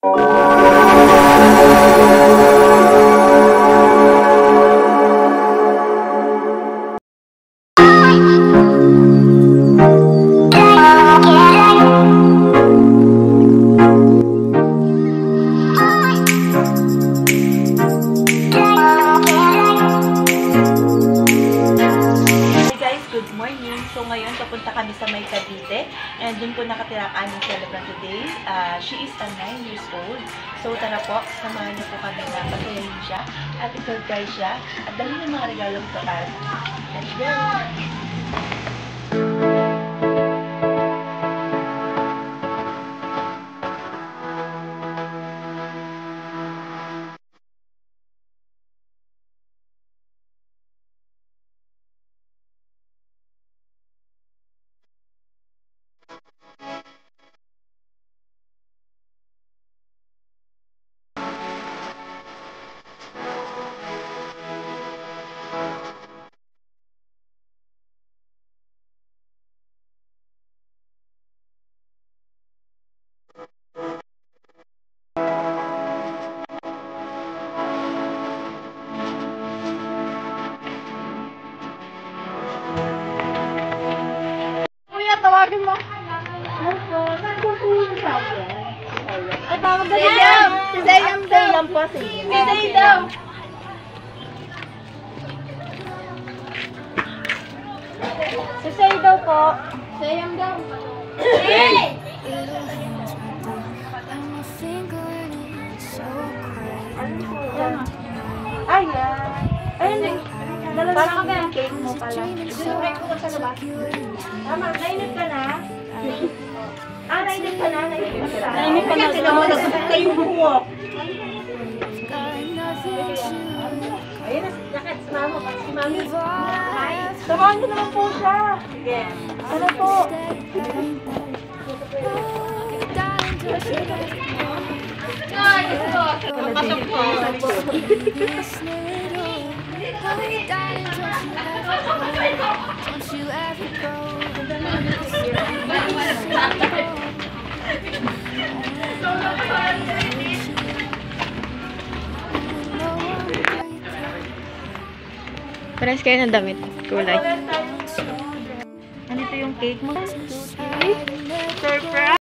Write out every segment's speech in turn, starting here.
So ngayon, papunta kami sa May Cavite. And dun po nakatira ang aming celebrant today. She is 9 years old. So tara po, samahan niyo po kami na patayin siya. At i-surprise siya. At dahil ng mga regalong total. Let's go! Tawagin mo. Ay, tawag ba niya? Si Zayam daw. Zayam po, si Zayam daw. Si Zay daw po. Zayam daw. Hey! Ayan. Ayun. Parang kami ang cake mo pala. Sinubray ko sa labas. Tama, nainip ka na? Nainip ka na? Nainip ka na. Sinabot ka yung buhok. Ayun, nakit si mama. Si mami. Samahan ko naman po siya. Sige. Ano po? Pasok po. Pares kayo ng damit. Kulay. Ganito yung cake mo. Surprise!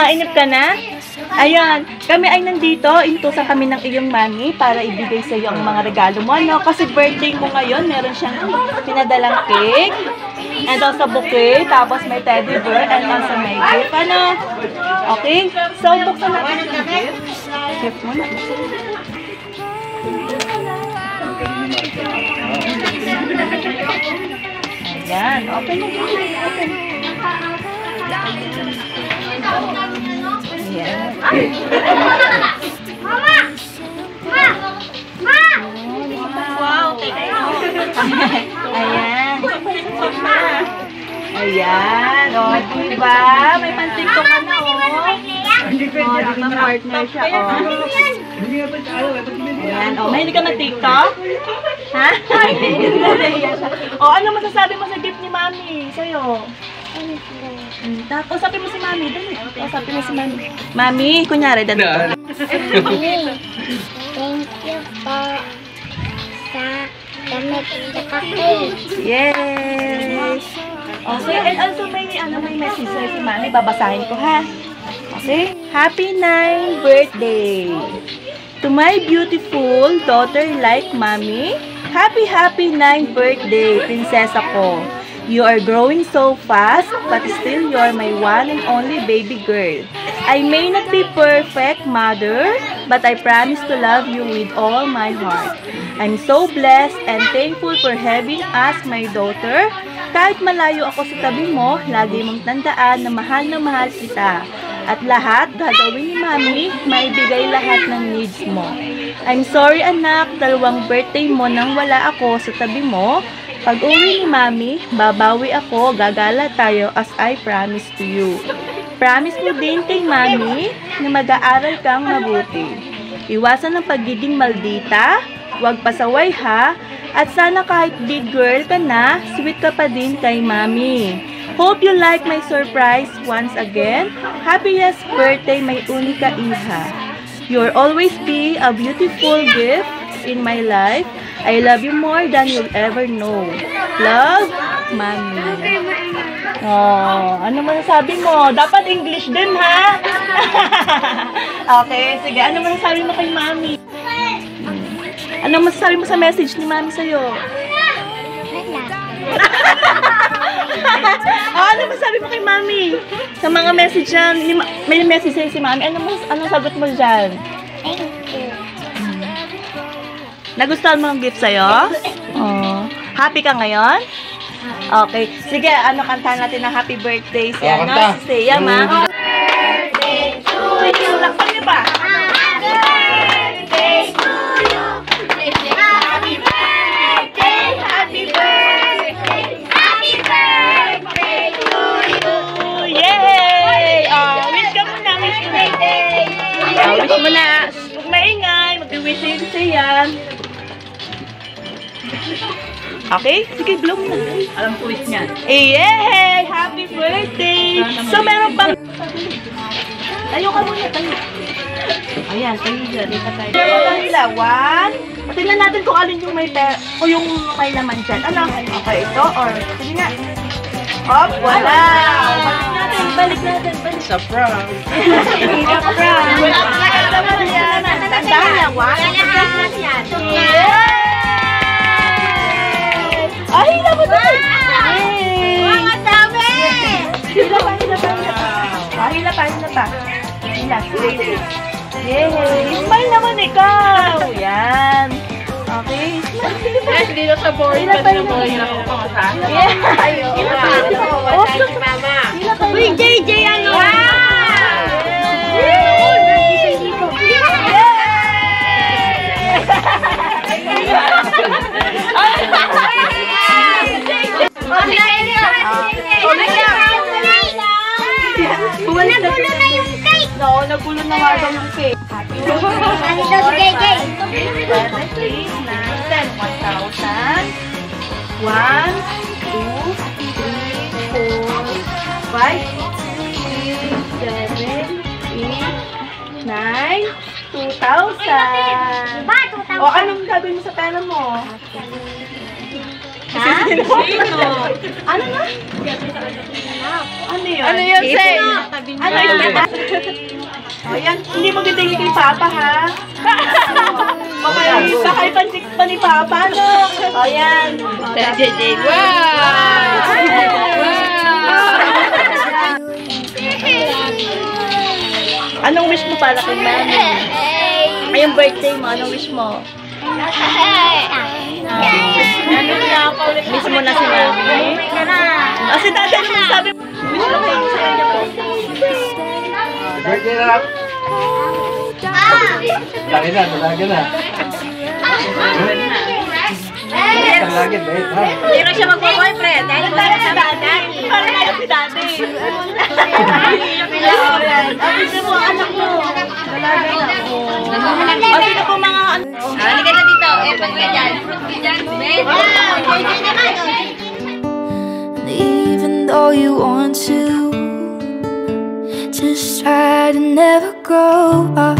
Inip ka na? Ayan, kami ay nandito, inutusan kami ng iyong mami para ibigay sa iyo ang mga regalo mo, no? Kasi birthday mo ngayon, meron siyang pinadalang cake, and also bouquet, tapos may teddy bear, and also may gift, ano? Okay? So, buksan natin yung gift. Gift mo na. Yan. Open mo. Open. Yan. Wow. Ayan. Ayan. O, diba? May pantikto ka na, o. O, diba partner siya, o. Ayan. O, mahilig ka na TikTok? Ha? O, ano masasabi mo sa gift ni Mami? Sa'yo? Usapin mo si Mami. Dali. Usapin mo si Mami. Mami, kunyari, dali. Thank you po sa damit sa cake. Yes! Okay, and also may message sa'yo si Mami. Babasahin ko, ha? Okay? Happy 9th birthday! To my beautiful daughter like Mami, happy 9th birthday, prinsesa ko. You are growing so fast, but still you are my one and only baby girl. I may not be perfect, mother, but I promise to love you with all my heart. I'm so blessed and thankful for having as my daughter. Kahit malayo ako sa tabi mo, lagi mong tandaan na mahal kita. At lahat, gagawin ni Mami, maibigay lahat ng needs mo. I'm sorry anak, 2 birthday mo nang wala ako sa tabi mo. Pag uwi ni Mami, babawi ako, gagala tayo as I promise to you. Promise mo din kay Mami na mag-aaral kang mabuti. Iwasan ang pagiging maldita, huwag pasaway ha, at sana kahit big girl ka na, sweet ka pa din kay Mami. Hope you like my surprise once again. Happiest birthday, my unika iha. You'll always be a beautiful gift in my life. I love you more than you'll ever know. Love, Mami. Oh, ano masasabi mo? Dapat English din, ha? Okay, sige. Ano masasabi mo kay Mami? Ano masasabi mo sa message ni Mami sa'yo? Ano masasabi mo kay Mami? Sa mga message niya, may message sa'yo si Mami. Anong sagot mo dyan? Thank you. Nagustuhan mo ang gift sa'yo? Oh. Happy ka ngayon? Okay. Sige, kantahan natin ng happy birthday si si Seiya, ma. Birthday to you. Lakpan niyo ba? Happy birthday to you. Happy birthday. Happy birthday. Happy birthday to you. Yay! Wish ka muna, wish mo na. Wish mo na. Huwag maingay. Mag-wish sa'yo si Seiya. Okay? Sige, blow na. Alam ko wish niya. Yay! Happy birthday! So, meron pang... Tayo ka muna, tayo. Ayan, tayo dyan. Ika tayo. Nila, 1. Tingnan natin kung alin yung may o yung may laman dyan. Ano? Okay, ito or... Sige nga. Hop, wala! Balik natin. Sa prank. Sa prank. Tandaan niya, 1. Yeah! Ay, hila mo tayo! Mga dami! Hila pa. Hila pa. Hila. Yay! Smile naman ikaw! Yan. Okay. Yes, dito sa board. Hila pa. Uy, JJ, ano? Nagulo na yung cake! No, nagulo na nga daw yung cake. Ano daw si JJ? 1,000. 1, 2, 3, 4, 5, 6, 7, 8, 9, 2,000. 2,000. O, anong gagawin mo sa pera mo? Ha? Sino? Ano na? Ano yun? Ano yun, Say? Ano yun? O, yan. Hindi mo gitingin kay Papa, ha? Baka ipansik pa ni Papa, no? O, yan. JJ. Wow! Anong wish mo para kay Mami? Ngayong birthday mo, anong wish mo? Ano niya ako? Miss mo na si Mami. Si Tatay, ano masasabi mo? Miss mo kayo sa kanya po. Birthday na. Lagi na, lagi na. Lagi, bait, ha? Hindi na siya magpo-boyfriend. Dahil wala sa daddy. Parang ayaw si Daddy. Sino po ang anak mo? O, sino po mga ano? Halika na dito. Airpag ka dyan. Fruit ka dyan. And even though you want to, just try to never grow up.